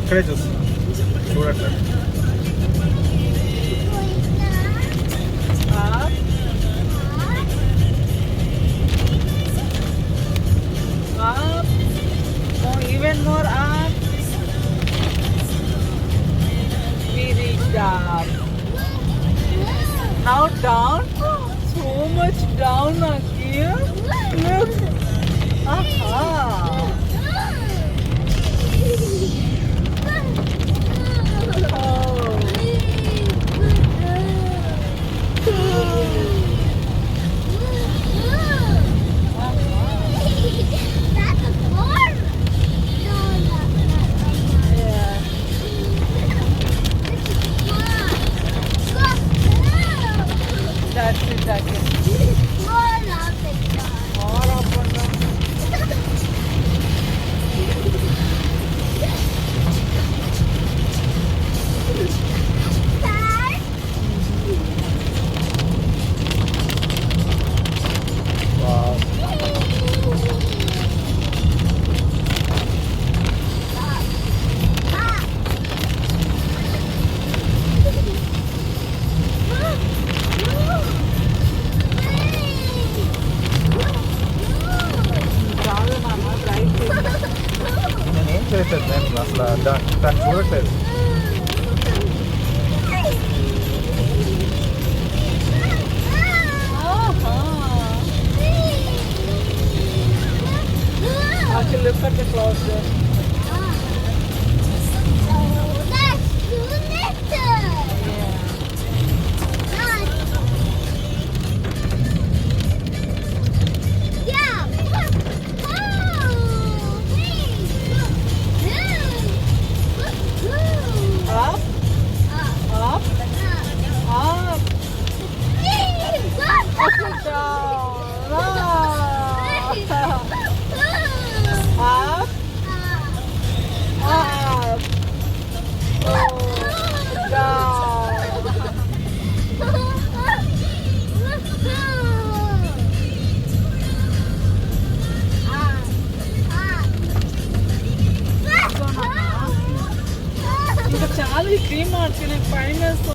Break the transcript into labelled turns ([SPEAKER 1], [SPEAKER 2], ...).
[SPEAKER 1] అక్కడే చూస్తున్నా చూడట్లేదు.
[SPEAKER 2] Up. Up. More, even more up. We reached up. Now down. So much down, Akhil. Look. Aha. That's it, Akhil. More up and down.
[SPEAKER 1] Wow.
[SPEAKER 2] చాలా నాన్న right
[SPEAKER 1] నేనేం చేయట్లేదు, నేను అసలు దాన్ని చూడట్లేదు.
[SPEAKER 2] Akhil, look at the clouds there. Up, up, up. Akhil, down.